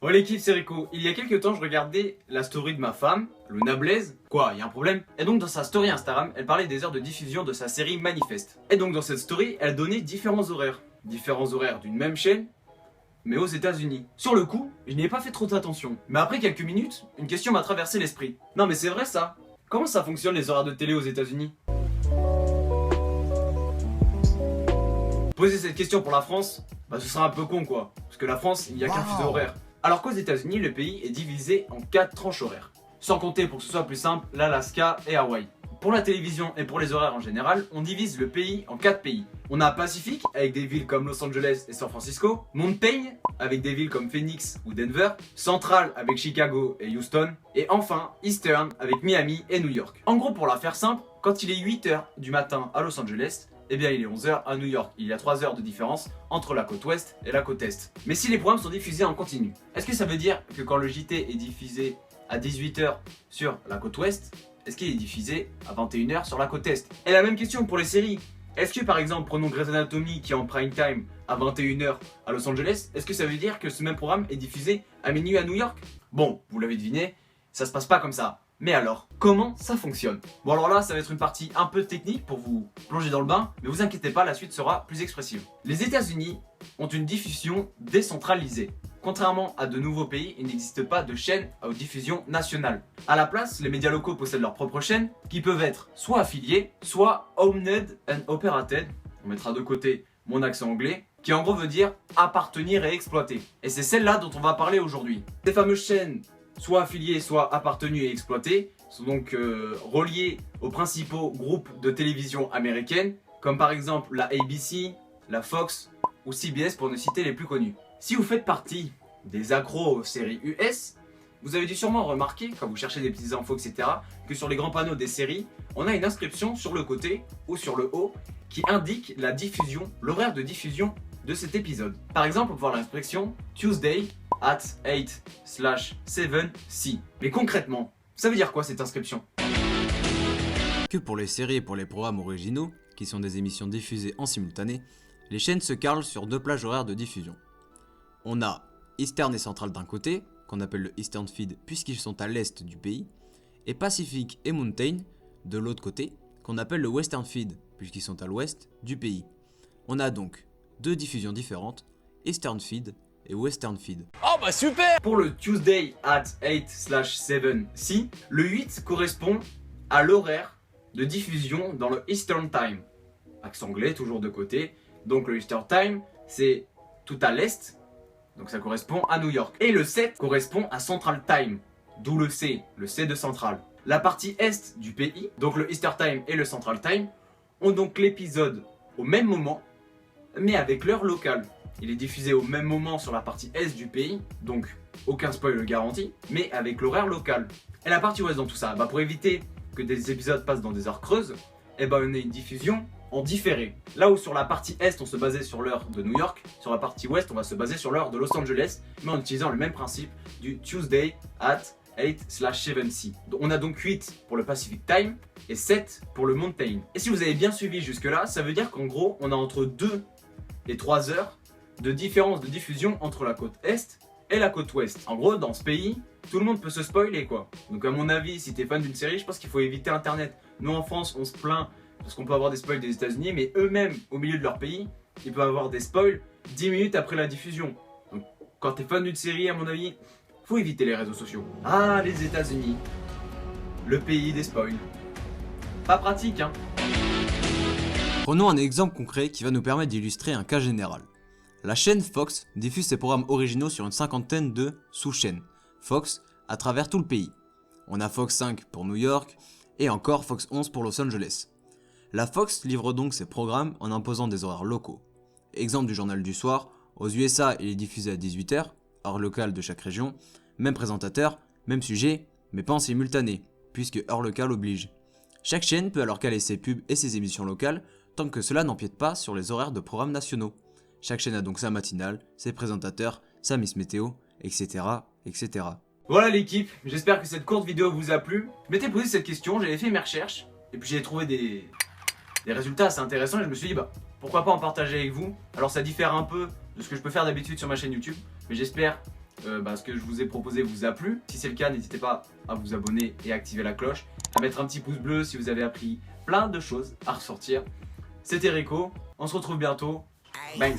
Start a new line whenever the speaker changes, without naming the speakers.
Bon l'équipe, c'est Rico. Il y a quelques temps, je regardais la story de ma femme, Luna Blaze. Quoi, il y a un problème? Et donc dans sa story Instagram, elle parlait des heures de diffusion de sa série Manifeste. Et donc dans cette story, elle donnait différents horaires. Différents horaires d'une même chaîne, mais aux États-Unis. Sur le coup, je n'y ai pas fait trop attention. Mais après quelques minutes, une question m'a traversé l'esprit. Non mais c'est vrai ça. Comment ça fonctionne les horaires de télé aux États-Unis? Poser cette question pour la France, bah ce sera un peu con quoi. Parce que la France, il n'y a qu'un fuseau horaire. Alors qu'aux États-Unis, le pays est divisé en 4 tranches horaires. Sans compter, pour que ce soit plus simple, l'Alaska et Hawaï. Pour la télévision et pour les horaires en général, on divise le pays en 4 pays. On a Pacifique, avec des villes comme Los Angeles et San Francisco. Mountain, avec des villes comme Phoenix ou Denver. Central, avec Chicago et Houston. Et enfin, Eastern, avec Miami et New York. En gros, pour la faire simple, quand il est 8h du matin à Los Angeles, eh bien il est 11h à New York. Il y a 3 heures de différence entre la côte ouest et la côte est. Mais si les programmes sont diffusés en continu, est-ce que ça veut dire que quand le JT est diffusé à 18h sur la côte ouest, est-ce qu'il est diffusé à 21h sur la côte est? Et la même question pour les séries. Est-ce que par exemple, prenons Grey's Anatomy qui est en prime time à 21h à Los Angeles, est-ce que ça veut dire que ce même programme est diffusé à minuit à New York? Bon, vous l'avez deviné, ça se passe pas comme ça. Mais alors, comment ça fonctionne? Bon alors là, ça va être une partie un peu technique pour vous plonger dans le bain, mais vous inquiétez pas, la suite sera plus expressive. Les États-Unis ont une diffusion décentralisée. Contrairement à de nouveaux pays, il n'existe pas de chaîne à diffusion nationale. À la place, les médias locaux possèdent leurs propres chaînes, qui peuvent être soit affiliées, soit owned and operated. On mettra de côté mon accent anglais, qui en gros veut dire appartenir et exploiter. Et c'est celle-là dont on va parler aujourd'hui. Ces fameuses chaînes, soit affiliées, soit appartenues et exploitées, sont donc reliées aux principaux groupes de télévision américaines, comme par exemple la ABC, la Fox ou CBS pour ne citer les plus connus. Si vous faites partie des accros aux séries US, vous avez dû sûrement remarquer, quand vous cherchez des petites infos, etc., que sur les grands panneaux des séries, on a une inscription sur le côté ou sur le haut qui indique la diffusion, l'horaire de diffusion de cet épisode. Par exemple, on peut voir l'inscription Tuesday at 8/7C. Mais concrètement, ça veut dire quoi cette inscription?
Que pour les séries et pour les programmes originaux, qui sont des émissions diffusées en simultané, les chaînes se carlent sur 2 plages horaires de diffusion. On a Eastern et Central d'un côté, qu'on appelle le Eastern Feed puisqu'ils sont à l'est du pays, et Pacific et Mountain de l'autre côté, qu'on appelle le Western Feed puisqu'ils sont à l'ouest du pays. On a donc 2 diffusions différentes, Eastern Feed et Western Feed.
Oh bah super!
Pour le Tuesday at 8/7C, le 8 correspond à l'horaire de diffusion dans le Eastern Time. Accent anglais, toujours de côté. Donc le Eastern Time, c'est tout à l'est, donc ça correspond à New York. Et le 7 correspond à Central Time, d'où le C de Central. La partie est du pays, donc le Eastern Time et le Central Time, ont donc l'épisode au même moment, mais avec l'heure locale. Il est diffusé au même moment sur la partie est du pays, donc aucun spoil garanti, mais avec l'horaire local. Et la partie ouest dans tout ça, pour éviter que des épisodes passent dans des heures creuses, on a une diffusion en différé. Là où sur la partie est on se basait sur l'heure de New York, sur la partie ouest on va se baser sur l'heure de Los Angeles, mais en utilisant le même principe du Tuesday at 8/7C. On a donc 8 pour le Pacific Time et 7 pour le Mountain. Et si vous avez bien suivi jusque là, ça veut dire qu'en gros on a entre 2 et 3 heures de différence de diffusion entre la côte est et la côte ouest. En gros, dans ce pays, tout le monde peut se spoiler quoi. Donc à mon avis, si t'es fan d'une série, je pense qu'il faut éviter internet. Nous en France, on se plaint parce qu'on peut avoir des spoils des États-Unis, mais eux-mêmes, au milieu de leur pays, ils peuvent avoir des spoils 10 minutes après la diffusion. Donc quand t'es fan d'une série, à mon avis, faut éviter les réseaux sociaux. Ah, les États-Unis, le pays des spoils. Pas pratique, hein.
Prenons un exemple concret qui va nous permettre d'illustrer un cas général. La chaîne Fox diffuse ses programmes originaux sur une cinquantaine de sous-chaînes Fox à travers tout le pays. On a Fox 5 pour New York et encore Fox 11 pour Los Angeles. La Fox livre donc ses programmes en imposant des horaires locaux. Exemple du journal du soir, aux USA il est diffusé à 18h, heure locale de chaque région, même présentateur, même sujet, mais pas en simultané, puisque heure locale oblige. Chaque chaîne peut alors caler ses pubs et ses émissions locales, tant que cela n'empiète pas sur les horaires de programmes nationaux. Chaque chaîne a donc sa matinale, ses présentateurs, sa Miss Météo, etc. etc.
Voilà l'équipe, j'espère que cette courte vidéo vous a plu. Je m'étais posé cette question, j'avais fait mes recherches, et puis j'ai trouvé des résultats assez intéressants, et je me suis dit pourquoi pas en partager avec vous. Alors ça diffère un peu de ce que je peux faire d'habitude sur ma chaîne YouTube, mais j'espère ce que je vous ai proposé vous a plu. Si c'est le cas, n'hésitez pas à vous abonner et à activer la cloche, à mettre un petit pouce bleu si vous avez appris plein de choses à ressortir. C'était Rico, on se retrouve bientôt. Bye.